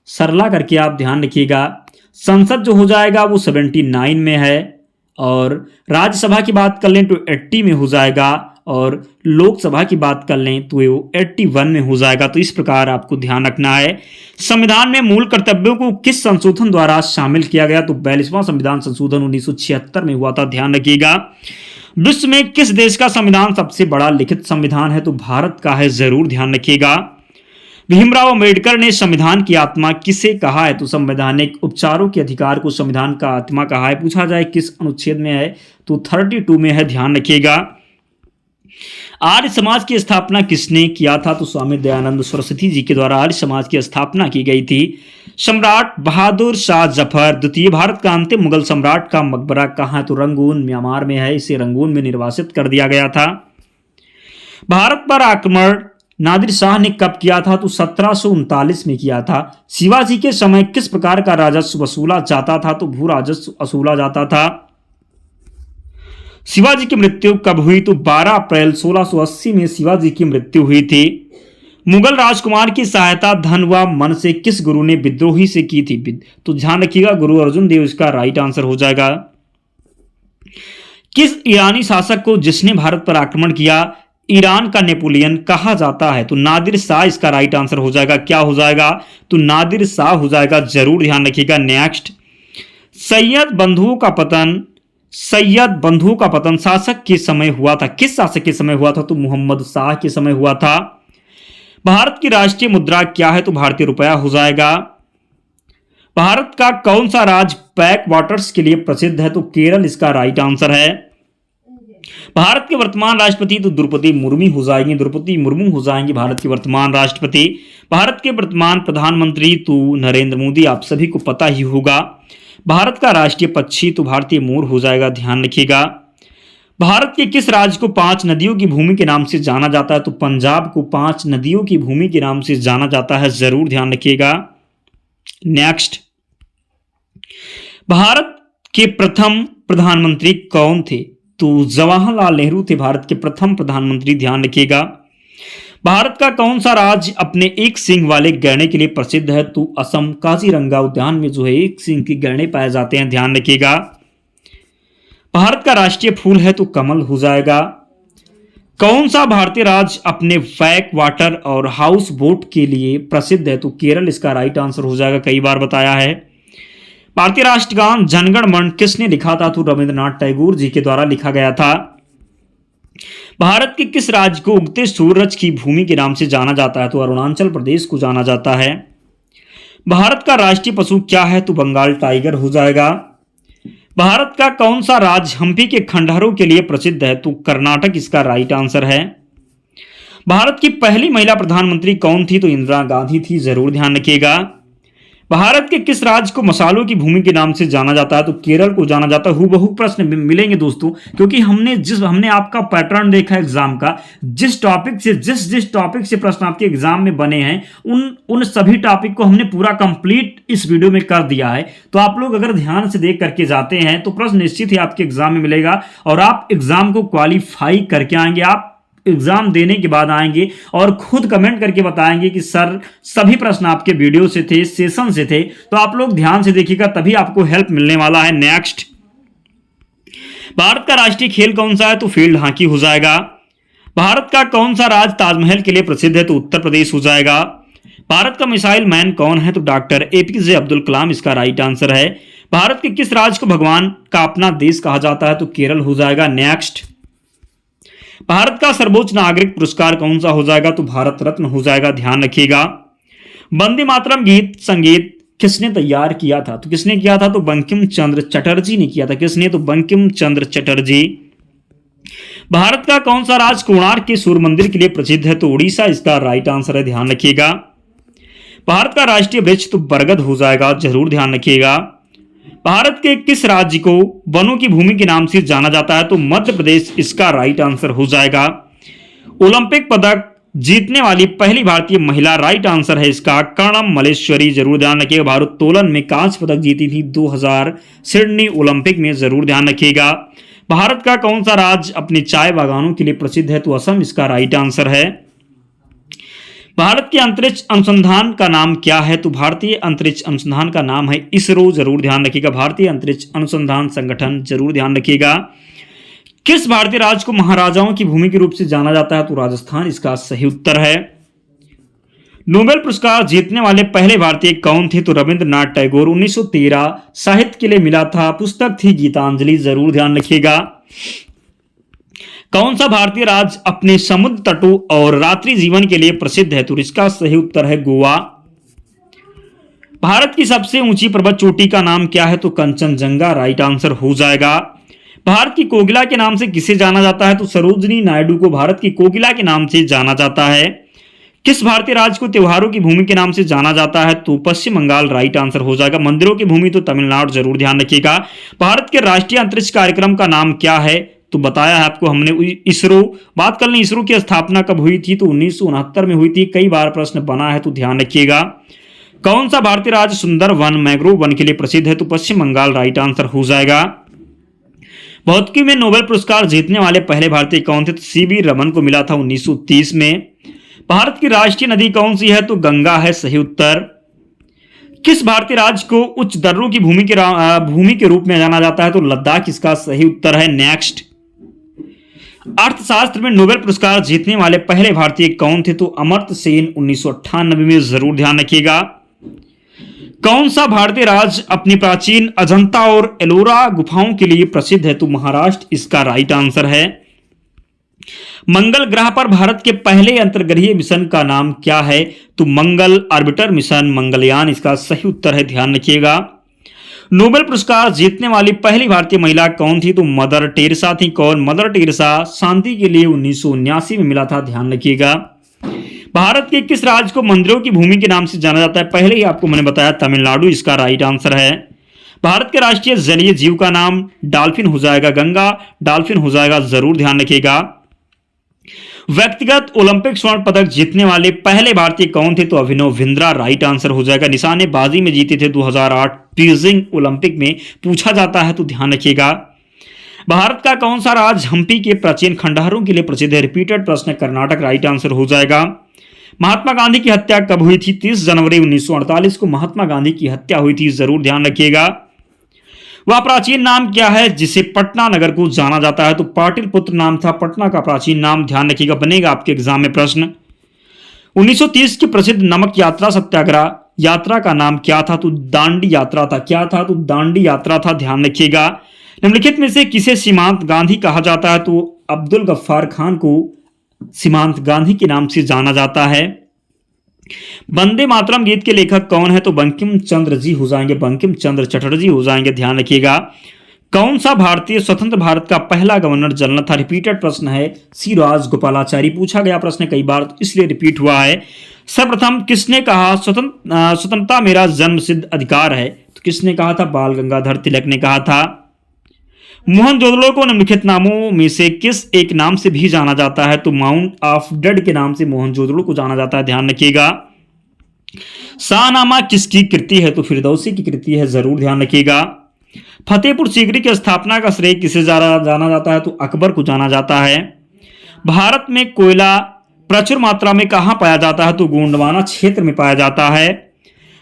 सरला करके आप ध्यान रखिएगा। संसद जो हो जाएगा वो 79 में है, और राज्यसभा की बात कर लें तो 80 में हो जाएगा, और लोकसभा की बात कर लें तो वो 81 में हो जाएगा। तो इस प्रकार आपको ध्यान रखना है। संविधान में मूल कर्तव्यों को किस संशोधन द्वारा शामिल किया गया? तो 42वां संविधान संशोधन 1976 में हुआ था, ध्यान रखिएगा। विश्व में किस देश का संविधान सबसे बड़ा लिखित संविधान है? तो भारत का है, जरूर ध्यान रखिएगा। भीमराव अंबेडकर ने संविधान की आत्मा किसे कहा है? तो संवैधानिक उपचारों के अधिकार को संविधान का आत्मा कहा है। पूछा जाए किस अनुच्छेद में है? तो 32 में है, ध्यान रखिएगा। आर्य समाज की स्थापना किसने किया था? तो स्वामी दयानंद सरस्वती जी के द्वारा आर्य समाज की स्थापना की गई थी। सम्राट बहादुर शाह जफर द्वितीय भारत का अंतिम मुगल सम्राट का मकबरा कहाँ है? तो रंगून, म्यांमार में है। इसे रंगून में निर्वासित कर दिया गया था। भारत पर आक्रमण नादिर शाह ने कब किया था? तो 1739 में किया था। शिवाजी के समय किस प्रकार का राजस्व वसूला जाता था? तो भू राजस्व वसूला जाता था। शिवाजी की मृत्यु कब हुई? तो 12 अप्रैल 1680 में शिवाजी की मृत्यु हुई थी। मुगल राजकुमार की सहायता धन व मन से किस गुरु ने विद्रोही से की थी? तो ध्यान रखिएगा, गुरु अर्जुन देव इसका राइट आंसर हो जाएगा। किस ईरानी शासक को जिसने भारत पर आक्रमण किया ईरान का नेपोलियन कहा जाता है? तो नादिर शाह इसका राइट आंसर हो जाएगा। क्या हो जाएगा? तो नादिर शाह हो जाएगा, जरूर ध्यान रखिएगा। नेक्स्ट, सैयद बंधुओं का पतन शासक के समय हुआ था। किस शासक के समय हुआ था? तो मोहम्मद शाह के समय हुआ था। भारत की राष्ट्रीय मुद्रा क्या है? तो भारतीय रुपया हो जाएगा। भारत का कौन सा राज्य बैक वाटर्स के लिए प्रसिद्ध है? तो केरल इसका राइट आंसर है। भारत के वर्तमान राष्ट्रपति तो द्रौपदी मुर्मू हो जाएंगे, भारत के वर्तमान राष्ट्रपति। भारत के वर्तमान प्रधानमंत्री तो नरेंद्र मोदी, आप सभी को पता ही होगा। भारत का राष्ट्रीय पक्षी तो भारतीय मोर हो जाएगा, ध्यान रखिएगा। भारत के किस राज्य को 5 नदियों की भूमि के नाम से जाना जाता है? तो पंजाब को 5 नदियों की भूमि के नाम से जाना जाता है, जरूर ध्यान रखिएगा। नेक्स्ट, भारत के प्रथम प्रधानमंत्री कौन थे? तो जवाहरलाल नेहरू थे भारत के प्रथम प्रधानमंत्री, ध्यान रखिएगा। भारत का कौन सा राज्य अपने एक सींग वाले गैंडे के लिए प्रसिद्ध है? तो असम, काजीरंगा उद्यान में जो है एक सींग के गैंडे पाए जाते हैं, ध्यान रखिएगा। भारत का राष्ट्रीय फूल है तो कमल हो जाएगा। कौन सा भारतीय राज्य अपने बैक वाटर और हाउस बोट के लिए प्रसिद्ध है? तो केरल इसका राइट आंसर हो जाएगा, कई बार बताया है। भारतीय राष्ट्रगान जनगण मन किसने लिखा था? तो रविंद्रनाथ टैगोर जी के द्वारा लिखा गया था। भारत के किस राज्य को उगते सूरज की भूमि के नाम से जाना जाता है? तो अरुणाचल प्रदेश को जाना जाता है। भारत का राष्ट्रीय पशु क्या है? तो बंगाल टाइगर हो जाएगा। भारत का कौन सा राज्य हम्पी के खंडहरों के लिए प्रसिद्ध है? तो कर्नाटक इसका राइट आंसर है। भारत की पहली महिला प्रधानमंत्री कौन थी? तो इंदिरा गांधी थी, जरूर ध्यान रखिएगा। भारत के किस राज्य को मसालों की भूमि के नाम से जाना जाता है? तो केरल को जाना जाता है। हूबहू प्रश्न मिलेंगे दोस्तों, क्योंकि हमने आपका पैटर्न देखा एग्जाम का, जिस टॉपिक से प्रश्न आपके एग्जाम में बने हैं उन सभी टॉपिक को हमने पूरा कंप्लीट इस वीडियो में कर दिया है। तो आप लोग अगर ध्यान से देख करके जाते हैं तो प्रश्न निश्चित ही आपके एग्जाम में मिलेगा और आप एग्जाम को क्वालिफाई करके आएंगे। आप एग्जाम देने के बाद आएंगे और खुद कमेंट करके बताएंगे कि सर सभी प्रश्न आपके वीडियो से थे, सेशन से थे। तो आप लोग ध्यान से देखिएगा, तभी आपको हेल्प मिलने वाला है। नेक्स्ट, भारत का राष्ट्रीय खेल कौन सा है? तो फील्ड हॉकी हो जाएगा। भारत का कौन सा राज्य ताजमहल के लिए प्रसिद्ध है? तो उत्तर प्रदेश हो जाएगा। भारत का मिसाइल मैन कौन है? तो डॉक्टर एपीजे अब्दुल कलाम इसका राइट आंसर है। भारत के किस राज्य को भगवान का अपना देश कहा जाता है? तो केरल हो जाएगा। नेक्स्ट, भारत का सर्वोच्च नागरिक पुरस्कार कौन सा हो जाएगा? तो भारत रत्न हो जाएगा, ध्यान रखिएगा। वंदे मातरम गीत संगीत किसने तैयार किया था? तो किसने किया था? तो बंकिम चंद्र चटर्जी ने किया था। किसने? तो बंकिम चंद्र चटर्जी। भारत का कौन सा राज्य कोणार्क के सूर्य मंदिर के लिए प्रसिद्ध है? तो उड़ीसा इसका राइट आंसर है, ध्यान रखिएगा। भारत का राष्ट्रीय वृक्ष तो बरगद हो जाएगा, जरूर ध्यान रखिएगा। भारत के किस राज्य को वनों की भूमि के नाम से जाना जाता है? तो मध्य प्रदेश इसका राइट आंसर हो जाएगा। ओलंपिक पदक जीतने वाली पहली भारतीय महिला, राइट आंसर है इसका कर्णम मल्लेश्वरी, जरूर ध्यान रखिएगा। भारोत्तोलन में कांस्य पदक जीती थी 2000 सिडनी ओलंपिक में, जरूर ध्यान रखिएगा। भारत का कौन सा राज्य अपने चाय बागानों के लिए प्रसिद्ध है? तो असम इसका राइट आंसर है। भारत के अंतरिक्ष अनुसंधान का नाम क्या है? तो भारतीय अंतरिक्ष अनुसंधान का नाम है इसरो, जरूर ध्यान रखिएगा। भारतीय अंतरिक्ष अनुसंधान संगठन, जरूर ध्यान रखिएगा। किस भारतीय राज्य को महाराजाओं की भूमि के रूप से जाना जाता है? तो राजस्थान इसका सही उत्तर है। नोबेल पुरस्कार जीतने वाले पहले भारतीय कौन थे? तो रविंद्रनाथ टैगोर। 1913 साहित्य के लिए मिला था, पुस्तक थी गीतांजलि, जरूर ध्यान रखिएगा। कौन सा भारतीय राज्य अपने समुद्र तटों और रात्रि जीवन के लिए प्रसिद्ध है? तो इसका सही उत्तर है गोवा। भारत की सबसे ऊंची पर्वत चोटी का नाम क्या है? तो कंचनजंगा, राइट आंसर हो जाएगा। भारत की कोकिला के नाम से किसे जाना जाता है? तो सरोजनी नायडू को भारत की कोकिला के नाम से जाना जाता है। किस भारतीय राज्य को त्योहारों की भूमि के नाम से जाना जाता है? तो पश्चिम बंगाल, राइट आंसर हो जाएगा। मंदिरों की भूमि तो तमिलनाडु, जरूर ध्यान रखिएगा। भारत के राष्ट्रीय अंतरिक्ष कार्यक्रम का नाम क्या है? तो बताया है आपको हमने इसरो। बात कर लें इसरो की स्थापना कब हुई थी? तो 1969 में हुई थी। कई बार प्रश्न बना है, तो ध्यान रखिएगा। कौन सा भारतीय राज्य सुंदर वन मैंग्रोव वन के लिए प्रसिद्ध है? तो पश्चिम बंगाल, राइट आंसर हो जाएगा। भौतिकी में नोबेल पुरस्कार जीतने वाले पहले भारतीय कौन थे? तो सीवी रमन को मिला था 1930 में। भारत की राष्ट्रीय नदी कौन सी है? तो गंगा है, सही उत्तर। किस भारतीय राज्य को उच्च दर्रों की भूमि के रूप में जाना जाता है? तो लद्दाख इसका सही उत्तर है। नेक्स्ट, अर्थशास्त्र में नोबेल पुरस्कार जीतने वाले पहले भारतीय कौन थे? तो अमर्त्य सेन 1998 में, जरूर ध्यान रखिएगा। कौन सा भारतीय राज्य अपनी प्राचीन अजंता और एलोरा गुफाओं के लिए प्रसिद्ध है? तो महाराष्ट्र इसका राइट आंसर है। मंगल ग्रह पर भारत के पहले अंतर्ग्रहीय मिशन का नाम क्या है? तो मंगल ऑर्बिटर मिशन, मंगलयान इसका सही उत्तर है, ध्यान रखिएगा। नोबेल पुरस्कार जीतने वाली पहली भारतीय महिला कौन थी? तो मदर टेरेसा थी। कौन? Mother Teresa. शांति के लिए 1979 में मिला था, ध्यान रखिएगा। भारत के किस राज्य को मंदिरों की भूमि के नाम से जाना जाता है? पहले ही आपको मैंने बताया, तमिलनाडु इसका राइट आंसर है। भारत के राष्ट्रीय जलीय जीव का नाम डॉल्फिन हो जाएगा, गंगा डॉल्फिन हो जाएगा, जरूर ध्यान रखिएगा। व्यक्तिगत ओलंपिक स्वर्ण पदक जीतने वाले पहले भारतीय कौन थे? तो अभिनव बिंद्रा, राइट आंसर हो जाएगा। निशानेबाजी में जीते थे 2008 बीजिंग ओलंपिक में, पूछा जाता है, तो ध्यान रखिएगा। भारत का कौन सा राज्य हम्पी के प्राचीन खंडहरों के लिए प्रसिद्ध है? रिपीटेड प्रश्न, कर्नाटक, राइट आंसर हो जाएगा। महात्मा गांधी की हत्या कब हुई थी? 30 जनवरी 1948 को महात्मा गांधी की हत्या हुई थी, जरूर ध्यान रखिएगा। वह प्राचीन नाम क्या है जिसे पटना नगर को जाना जाता है? तो पाटिलपुत्र नाम था पटना का प्राचीन नाम, ध्यान रखिएगा, बनेगा आपके एग्जाम में प्रश्न। 1930 की प्रसिद्ध नमक यात्रा सत्याग्रह यात्रा का नाम क्या था? तो दांडी यात्रा था। क्या था? तो दांडी यात्रा था, ध्यान रखिएगा। निम्नलिखित में से किसे सीमांत गांधी कहा जाता है? तो अब्दुल गफ्फार खान को सीमांत गांधी के नाम से जाना जाता है। वंदे मातरम गीत के लेखक कौन है? तो बंकिम चंद्र जी हो जाएंगे, बंकिम चंद्र चटर्जी हो जाएंगे, ध्यान रखिएगा। कौन सा भारतीय स्वतंत्र भारत का पहला गवर्नर जनरल था? रिपीटेड प्रश्न है, सी राजगोपालाचारी पूछा गया प्रश्न कई बार तो इसलिए रिपीट हुआ है। सर्वप्रथम किसने कहा स्वतंत्रता मेरा जन्मसिद्ध अधिकार है? तो किसने कहा था? बाल गंगाधर तिलक ने कहा था। मोहनजोदड़ो को निम्नलिखित नामों में से किस एक नाम से भी जाना जाता है? तो माउंट ऑफ डेड के नाम से मोहनजोदड़ो को जाना जाता है, ध्यान रखिएगा। शाहनामा किसकी कृति है? तो फिरदौसी की कृति है, जरूर ध्यान रखिएगा। फतेहपुर सीकरी की स्थापना का श्रेय किसे जाना जाता है? तो अकबर को जाना जाता है। भारत में कोयला प्रचुर मात्रा में कहां पाया जाता है? तो गोंडवाना क्षेत्र में पाया जाता है।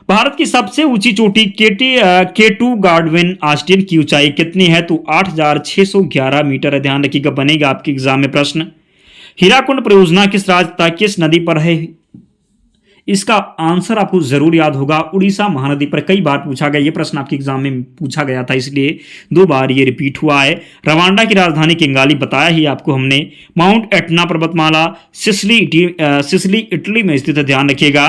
भारत की सबसे ऊंची चोटी केटू गार्डविन ऑस्टिन की ऊंचाई कितनी है? तो 8,611 मीटर है, ध्यान रखिएगा, बनेगा आपके एग्जाम में प्रश्न। हीराकुंड परियोजना किस राज्य तथा किस नदी पर है? इसका आंसर आपको जरूर याद होगा, उड़ीसा महानदी पर। कई बार पूछा गया ये प्रश्न, आपके एग्जाम में पूछा गया था, इसलिए 2 बार ये रिपीट हुआ है। रवांडा की राजधानी किंगाली बताया ही आपको हमने। माउंट एटना पर्वतमाला सिसिली इटली में स्थित है, ध्यान रखिएगा।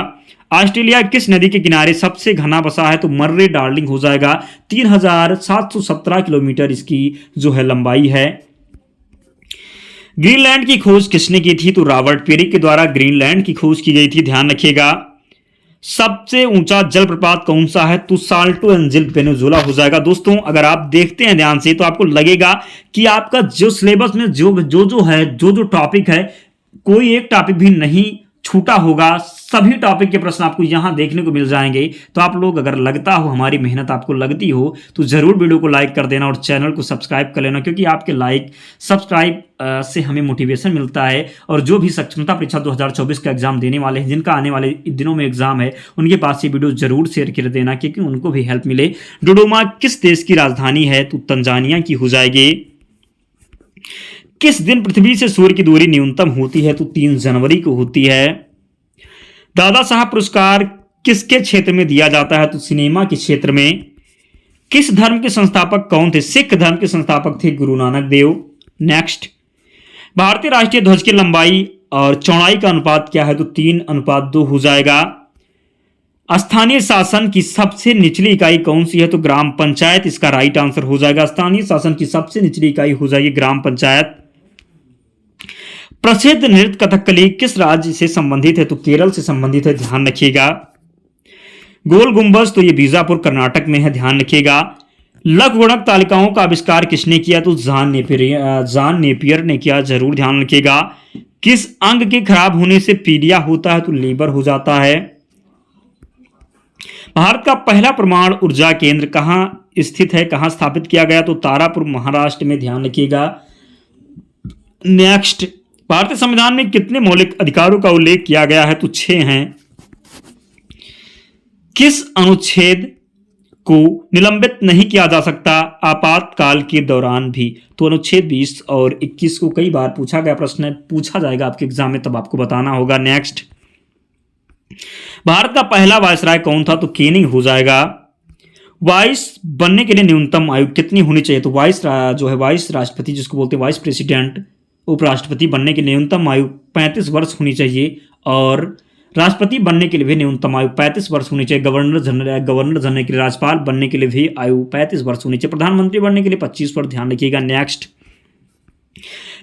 ऑस्ट्रेलिया किस नदी के किनारे सबसे घना बसा है? तो मर्रे डार्लिंग हो जाएगा। 3,717 किलोमीटर इसकी जो है लंबाई है। ग्रीनलैंड की खोज किसने की थी? तो रॉबर्ट पेरी के द्वारा ग्रीनलैंड की खोज की गई थी, ध्यान रखिएगा। सबसे ऊंचा जलप्रपात कौन सा है? तो साल्टो एंजिल पेनिनसुला हो जाएगा। दोस्तों अगर आप देखते हैं ध्यान से तो आपको लगेगा कि आपका जो सिलेबस में जो टॉपिक है, कोई एक टॉपिक भी नहीं छूटा होगा, सभी टॉपिक के प्रश्न आपको यहां देखने को मिल जाएंगे। तो आप लोग अगर लगता हो, हमारी मेहनत आपको लगती हो, तो जरूर वीडियो को लाइक कर देना और चैनल को सब्सक्राइब कर लेना, क्योंकि आपके लाइक सब्सक्राइब से हमें मोटिवेशन मिलता है। और जो भी सक्षमता परीक्षा 2024 का एग्जाम देने वाले हैं, जिनका आने वाले दिनों में एग्जाम है, उनके पास ये वीडियो जरूर शेयर कर देना, क्योंकि उनको भी हेल्प मिले। डोडोमा किस देश की राजधानी है? तो तंजानिया की हो जाएगी। किस दिन पृथ्वी से सूर्य की दूरी न्यूनतम होती है? तो 3 जनवरी को होती है। दादा साहब पुरस्कार किसके क्षेत्र में दिया जाता है? तो सिनेमा के क्षेत्र में। किस धर्म के संस्थापक कौन थे? सिख धर्म के संस्थापक थे गुरु नानक देव। नेक्स्ट, भारतीय राष्ट्रीय ध्वज की लंबाई और चौड़ाई का अनुपात क्या है? तो 3:2 हो जाएगा। स्थानीय शासन की सबसे निचली इकाई कौन सी है? तो ग्राम पंचायत इसका राइट आंसर हो जाएगा। स्थानीय शासन की सबसे निचली इकाई हो जाएगी ग्राम पंचायत। प्रसिद्ध नृत्य कथकली किस राज्य से संबंधित है? तो केरल से संबंधित है, ध्यान रखिएगा। गोल गुंबज तो ये बीजापुर कर्नाटक में है, ध्यान रखिएगा। लघु गुणक तालिकाओं का आविष्कार किसने किया? तो जॉन नेपियर ने किया, जरूर ध्यान रखिएगा। किस अंग के खराब होने से पीलिया होता है? तो लीवर हो जाता है। भारत का पहला परमाणु ऊर्जा केंद्र कहां स्थित है, कहां स्थापित किया गया? तो तारापुर महाराष्ट्र में, ध्यान रखिएगा। नेक्स्ट, भारतीय संविधान में कितने मौलिक अधिकारों का उल्लेख किया गया है? तो 6 हैं। किस अनुच्छेद को निलंबित नहीं किया जा सकता आपातकाल के दौरान भी? तो अनुच्छेद 20 और 21 को कई बार पूछा गया प्रश्न, पूछा जाएगा आपके एग्जाम में, तब आपको बताना होगा। नेक्स्ट, भारत का पहला वायसराय कौन था? तो केनिंग हो जाएगा। वाइस बनने के लिए न्यूनतम आयु कितनी होनी चाहिए? तो वाइस राष्ट्रपति जिसको बोलते हैं वाइस प्रेसिडेंट, उपराष्ट्रपति बनने की न्यूनतम आयु 35 वर्ष होनी चाहिए। और राष्ट्रपति बनने के लिए भी न्यूनतम आयु 35 वर्ष होनी चाहिए। गवर्नर जनरल के लिए, राज्यपाल बनने के लिए भी आयु 35 वर्ष होनी चाहिए। प्रधानमंत्री बनने के लिए 25 वर्ष, ध्यान रखिएगा। नेक्स्ट,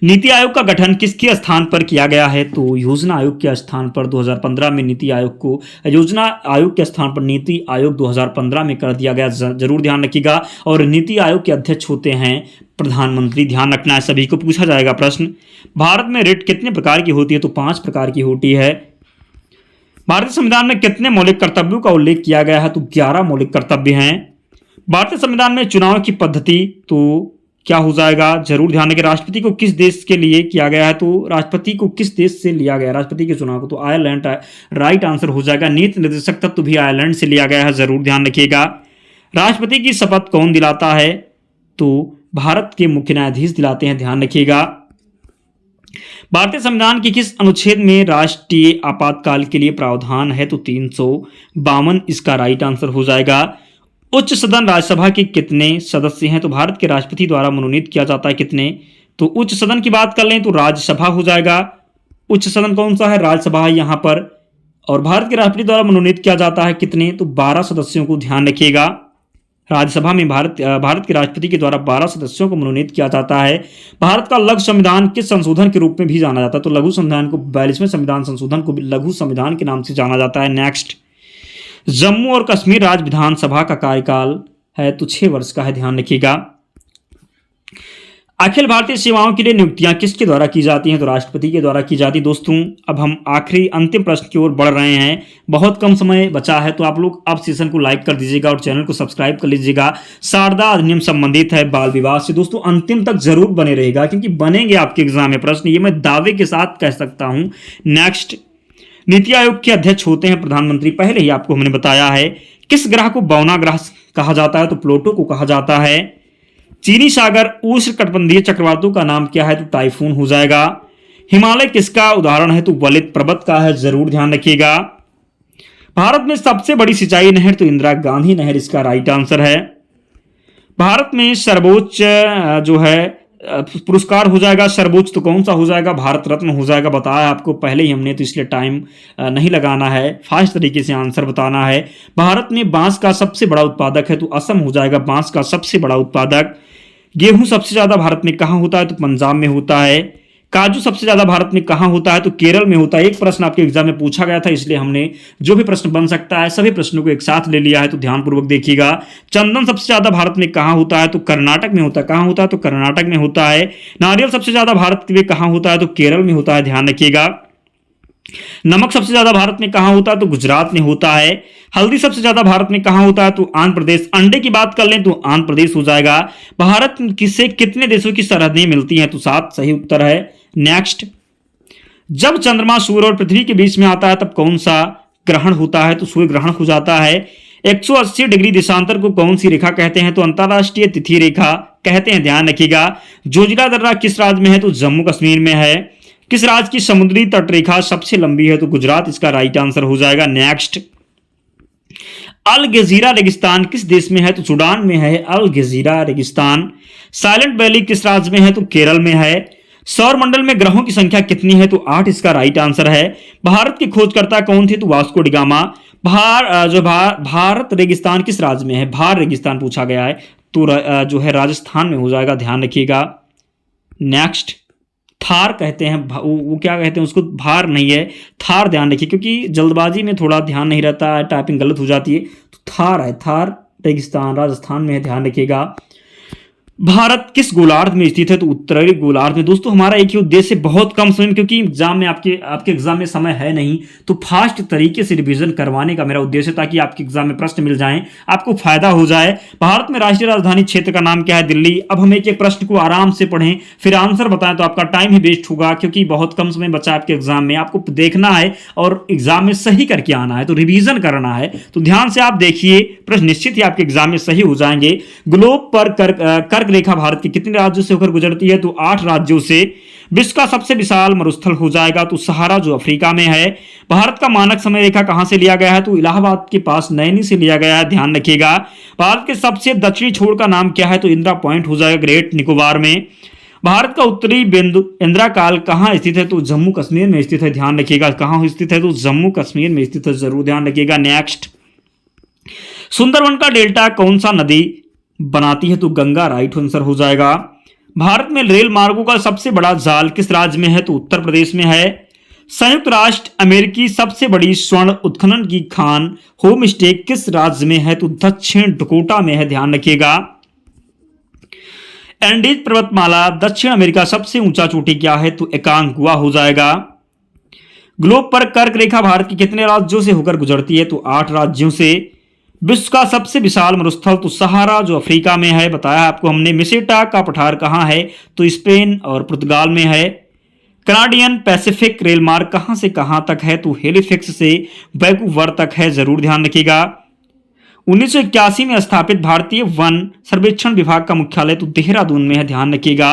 नीति आयोग का गठन किसके स्थान पर किया गया है? तो योजना आयोग के स्थान पर 2015 में नीति आयोग को, योजना आयोग के स्थान पर नीति आयोग 2015 में कर दिया गया, जरूर ध्यान रखिएगा। और नीति आयोग के अध्यक्ष होते हैं प्रधानमंत्री, ध्यान रखना है, सभी को पूछा जाएगा प्रश्न। भारत में रिट कितने प्रकार की होती है? तो 5 प्रकार की होती है। भारतीय संविधान में कितने मौलिक कर्तव्यों का उल्लेख किया गया है? तो 11 मौलिक कर्तव्य हैं। भारतीय संविधान में चुनाव की पद्धति तो क्या हो जाएगा, जरूर ध्यान रखें। राष्ट्रपति को किस देश के लिए किया गया है? तो राष्ट्रपति को किस देश से लिया गया राष्ट्रपति के चुनाव को? तो आयरलैंड राइट आंसर हो जाएगा। नीति निर्देशक तत्व भी आयरलैंड से लिया गया है, जरूर ध्यान रखिएगा। राष्ट्रपति की शपथ कौन दिलाता है? तो भारत के मुख्य न्यायाधीश दिलाते हैं, ध्यान रखिएगा। भारतीय संविधान के किस अनुच्छेद में राष्ट्रीय आपातकाल के लिए प्रावधान है? तो 352 इसका राइट आंसर हो जाएगा। उच्च सदन राज्यसभा के कितने सदस्य हैं? तो भारत के राष्ट्रपति द्वारा मनोनीत किया जाता है कितने? तो उच्च सदन की बात कर लें तो राज्यसभा हो जाएगा। उच्च सदन कौन सा है? राज्यसभा है यहां पर। और भारत के राष्ट्रपति द्वारा मनोनीत किया जाता है कितने? तो 12 सदस्यों को, ध्यान रखिएगा। राज्यसभा में भारत के राष्ट्रपति के द्वारा 12 सदस्यों को मनोनीत किया जाता है। भारत का लघु संविधान किस संशोधन के रूप में भी जाना जाता है? तो लघु संविधान को 42वें संविधान संशोधन को लघु संविधान के नाम से जाना जाता है। नेक्स्ट, जम्मू और कश्मीर राज्य विधानसभा का कार्यकाल है तो 6 वर्ष का है, ध्यान रखिएगा। अखिल भारतीय सेवाओं के लिए नियुक्तियां किसके द्वारा की जाती हैं? तो राष्ट्रपति के द्वारा की जाती है। दोस्तों अब हम आखिरी अंतिम प्रश्न की ओर बढ़ रहे हैं, बहुत कम समय बचा है, तो आप लोग अब सेशन को लाइक कर दीजिएगा और चैनल को सब्सक्राइब कर लीजिएगा। शारदा अधिनियम संबंधित है बाल विवाह से। दोस्तों अंतिम तक जरूर बने रहेगा क्योंकि बनेंगे आपके एग्जाम में प्रश्न, ये मैं दावे के साथ कह सकता हूं। नेक्स्ट, नीति आयोग के अध्यक्ष होते हैं प्रधानमंत्री, पहले ही आपको हमने बताया है। किस ग्रह को बौना ग्रह कहा जाता है? तो प्लूटो को कहा जाता है। चीनी सागर उष्णकटिबंधीय चक्रवातों का नाम क्या है? तो टाइफून हो जाएगा। हिमालय किसका उदाहरण है? तो वलित पर्वत का है, जरूर ध्यान रखिएगा। भारत में सबसे बड़ी सिंचाई नहर तो इंदिरा गांधी नहर इसका राइट आंसर है। भारत में सर्वोच्च जो है पुरस्कार हो जाएगा, सर्वोच्च तो कौन सा हो जाएगा? भारत रत्न हो जाएगा, बताया आपको पहले ही हमने, तो इसलिए टाइम नहीं लगाना है, फास्ट तरीके से आंसर बताना है। भारत में बांस का सबसे बड़ा उत्पादक है तो असम हो जाएगा बांस का सबसे बड़ा उत्पादक। गेहूं सबसे ज्यादा भारत में कहां होता है? तो पंजाब में होता है। काजू सबसे ज्यादा भारत में कहां होता है? तो केरल में होता है। एक प्रश्न आपके एग्जाम में पूछा गया था, इसलिए हमने जो भी प्रश्न बन सकता है सभी प्रश्नों को एक साथ ले लिया है, तो ध्यानपूर्वक देखिएगा। चंदन सबसे ज्यादा भारत में कहां होता है? तो कर्नाटक में होता है। कहां होता है? तो कर्नाटक में होता है। नारियल सबसे ज्यादा भारत में कहां होता है? तो केरल में होता है, ध्यान रखिएगा। नमक सबसे ज्यादा भारत में कहां होता है? तो गुजरात में होता है। हल्दी सबसे ज्यादा भारत में कहां होता है? तो आंध्र प्रदेश। अंडे की बात कर लें तो आंध्र प्रदेश हो जाएगा। भारत से कितने देशों की सरहदें मिलती हैं? तो 7 सही उत्तर है। नेक्स्ट, जब चंद्रमा सूर्य और पृथ्वी के बीच में आता है तब कौन सा ग्रहण होता है? तो सूर्य ग्रहण हो जाता है। 180 डिग्री देशांतर को कौन सी रेखा कहते हैं? तो अंतरराष्ट्रीय तिथि रेखा कहते हैं, ध्यान रखिएगा। जोजिला दर्रा किस राज्य में है? तो जम्मू कश्मीर में है। किस राज्य की समुद्री तट रेखा सबसे लंबी है? तो गुजरात इसका राइट आंसर हो जाएगा। नेक्स्ट, अल गजीरा रेगिस्तान किस देश में है? तो सूडान में है अल गजीरा रेगिस्तान। साइलेंट वैली किस राज्य में है? तो केरल में है। सौर मंडल में ग्रहों की संख्या कितनी है? तो 8 इसका राइट आंसर है। भारत के खोजकर्ता कौन थे? तो वास्को डिगामा। भारत रेगिस्तान किस राज्य में है? भार रेगिस्तान पूछा गया है, तो जो है राजस्थान में हो जाएगा, ध्यान रखिएगा। नेक्स्ट, थार कहते हैं, वो क्या कहते हैं उसको? भार नहीं है, थार, ध्यान रखिए क्योंकि जल्दबाजी में थोड़ा ध्यान नहीं रहता है, टाइपिंग गलत हो जाती है। तो थार है, थार रेगिस्तान राजस्थान में है, ध्यान रखिएगा। भारत किस गोलार्ध में स्थित है? तो उत्तरी गोलार्ध में। दोस्तों हमारा एक ही उद्देश्य, बहुत कम समय, क्योंकि एग्जाम में आपके एग्जाम में समय है नहीं, तो फास्ट तरीके से रिवीजन करवाने का मेरा उद्देश्य है ताकि आपके एग्जाम में प्रश्न मिल जाएं, आपको फायदा हो जाए। भारत में राष्ट्रीय राजधानी क्षेत्र का नाम क्या है? दिल्ली। अब हम एक एक प्रश्न को आराम से पढ़ें फिर आंसर बताएं, तो आपका टाइम ही वेस्ट होगा क्योंकि बहुत कम समय बचा आपके एग्जाम में, आपको देखना है और एग्जाम में सही करके आना है, तो रिवीजन करना है। तो ध्यान से आप देखिए, प्रश्न निश्चित ही आपके एग्जाम में सही हो जाएंगे। ग्लोब पर कर्क रेखा भारत के कितने राज्यों से होकर गुजरती है? तो 8 राज्यों से। विश्व का सबसे विशाल मरुस्थल हो जाएगा तो सहारा, जो अफ्रीका में है। भारत का मानक समय रेखा कहां से लिया गया है? तो इलाहाबाद के पास नैनी से लिया गया है, ध्यान रखिएगा। भारत के सबसे दक्षिणी छोर का नाम क्या है? तो इंदिरा पॉइंट हो जाएगा, ग्रेट निकोबार में। भारत का उत्तरी बिंदु इंदिरा काल कहां स्थित है? तो जम्मू कश्मीर में स्थित है, ध्यान रखिएगा। कहां स्थित है? तो जम्मू कश्मीर में स्थित है, जरूर ध्यान रखिएगा। नेक्स्ट, सुंदरवन का डेल्टा कौन सा नदी बनाती है? तो गंगा राइट आंसर हो जाएगा। भारत में रेल मार्गों का सबसे बड़ा जाल किस राज्य में है? तो उत्तर प्रदेश में है। संयुक्त राष्ट्र अमेरिकी सबसे बड़ी स्वर्ण उत्खनन की खान होम स्टे किस राज्य में है? तो दक्षिण डकोटा में है, ध्यान रखिएगा। एंडीज पर्वतमाला दक्षिण अमेरिका सबसे ऊंचा चोटी क्या है? तो एकांगुआ हो जाएगा। ग्लोब पर कर्क रेखा भारत के कितने राज्यों से होकर गुजरती है? तो 8 राज्यों से। विश्व का सबसे विशाल मरुस्थल तो सहारा, जो अफ्रीका में है, बताया आपको हमने। मिसेटा का पठार कहां है? तो स्पेन और पुर्तगाल में है। कनाडियन पैसिफिक रेल मार्ग कहां से कहां तक है? तो हेलिफैक्स से वैंकूवर तक है, जरूर ध्यान रखिएगा। 1981 में स्थापित भारतीय वन सर्वेक्षण विभाग का मुख्यालय तो देहरादून में है, ध्यान रखिएगा।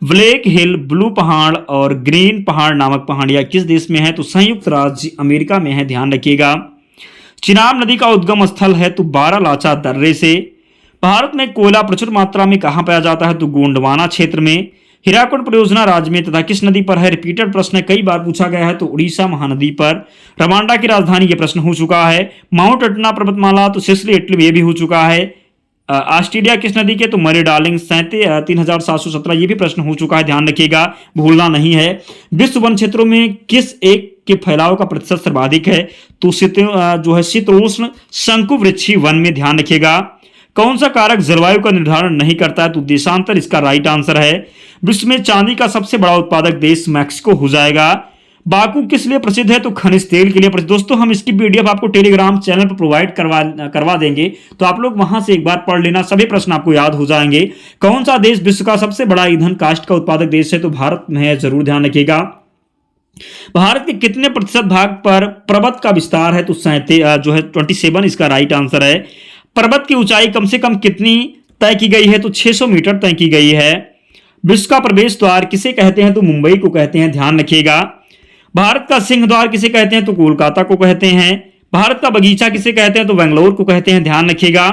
ब्लैक हिल, ब्लू पहाड़ और ग्रीन पहाड़ नामक पहाड़ियां किस देश में है? तो संयुक्त राज्य अमेरिका में है, ध्यान रखिएगा। चिनाब नदी का उद्गम स्थल है तो बारालाचा दर्रे से। भारत में कोयला प्रचुर मात्रा में कहां पाया जाता है? तो गोंडवाना क्षेत्र में। हीराकुंड परियोजना राज्य में तथा किस नदी पर है? रिपीटेड प्रश्न है, कई बार पूछा गया है, तो उड़ीसा महानदी पर। रवांडा की राजधानी, यह प्रश्न हो चुका है। माउंट एटना पर्वतमाला तो सिसिली इटली में, यह भी हो चुका है। ऑस्ट्रेलिया किस नदी के? तो मरे डार्लिंग 3717, ये भी प्रश्न हो चुका है, ध्यान रखिएगा, भूलना नहीं है। विश्व वन क्षेत्रों में किस एक के फैलाव का प्रतिशत सर्वाधिक है? तो जो है शीतोष्ण शंकुवृक्षी वन में, ध्यान रखिएगा। कौन सा कारक जलवायु का निर्धारण नहीं करता है? तो देशांतर इसका राइट आंसर है। विश्व में चांदी का सबसे बड़ा उत्पादक देश मैक्सिको हो जाएगा। बाकू किस लिए प्रसिद्ध है? तो खनिज तेल के लिए प्रसिद्ध। दोस्तों हम इसकी पीडीएफ आपको टेलीग्राम चैनल पर प्रोवाइड करवा देंगे, तो आप लोग वहां से एक बार पढ़ लेना, सभी प्रश्न आपको याद हो जाएंगे। कौन सा देश विश्व का सबसे बड़ा ईंधन काष्ठ का उत्पादक देश है? तो भारत में है, जरूर ध्यान रखिएगा। भारत के कितने प्रतिशत भाग पर पर्वत का विस्तार है? तो 27 इसका राइट आंसर है। पर्वत की ऊंचाई कम से कम कितनी तय की गई है? तो 600 मीटर तय की गई है। विश्व का प्रवेश द्वार किसे कहते हैं? तो मुंबई को कहते हैं, ध्यान रखिएगा। भारत का सिंह द्वार किसे कहते हैं? तो कोलकाता को कहते हैं। भारत का बगीचा किसे कहते हैं? तो बेंगलोर को कहते हैं, ध्यान रखिएगा।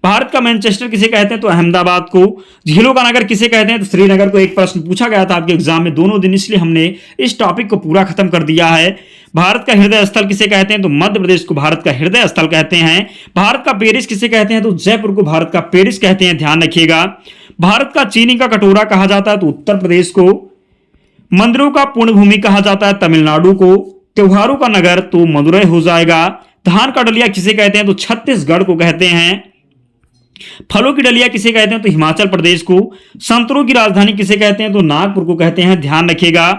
भारत का मैनचेस्टर किसे कहते हैं? तो अहमदाबाद को। झीलों का नगर किसे कहते हैं? तो श्रीनगर को। एक प्रश्न पूछा गया था आपके एग्जाम में दोनों दिन, इसलिए हमने इस टॉपिक को पूरा खत्म कर दिया है। भारत का हृदय स्थल किसे कहते हैं? तो मध्य प्रदेश को भारत का हृदय स्थल कहते हैं। भारत का पेरिस किसे कहते हैं? तो जयपुर को भारत का पेरिस कहते हैं, ध्यान रखिएगा। भारत का चीनी का कटोरा कहा जाता है? तो उत्तर प्रदेश को। मंदिरों का पूर्ण भूमि कहा जाता है? तमिलनाडु को। त्योहारों का नगर? तो मदुरई हो जाएगा। धान का डलिया किसे कहते हैं? तो छत्तीसगढ़ को कहते हैं। फलों की डलिया किसे कहते हैं? तो हिमाचल प्रदेश को। संतरों की राजधानी किसे कहते हैं? तो नागपुर को कहते हैं, ध्यान रखिएगा।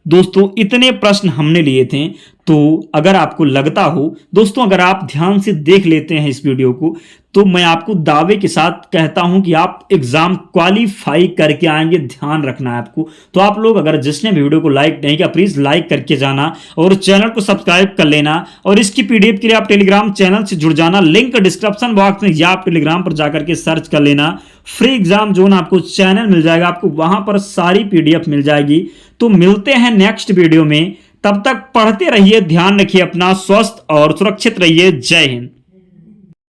दोस्तों इतने प्रश्न हमने लिए थे, तो अगर आपको लगता हो दोस्तों, अगर आप ध्यान से देख लेते हैं इस वीडियो को, तो मैं आपको दावे के साथ कहता हूं कि आप एग्जाम क्वालिफाई करके आएंगे, ध्यान रखना है आपको। तो आप लोग अगर जिसने भी वीडियो को लाइक नहीं किया, प्लीज लाइक करके जाना और चैनल को सब्सक्राइब कर लेना, और इसकी पीडीएफ के लिए आप टेलीग्राम चैनल से जुड़ जाना। लिंक डिस्क्रिप्शन बॉक्स में, या आप टेलीग्राम पर जाकर के सर्च कर लेना, फ्री एग्जाम जोन आपको चैनल मिल जाएगा, आपको वहां पर सारी पीडीएफ मिल जाएगी। तो मिलते हैं नेक्स्ट वीडियो में, तब तक पढ़ते रहिए, ध्यान रखिए अपना, स्वस्थ और सुरक्षित रहिए। जय हिंद।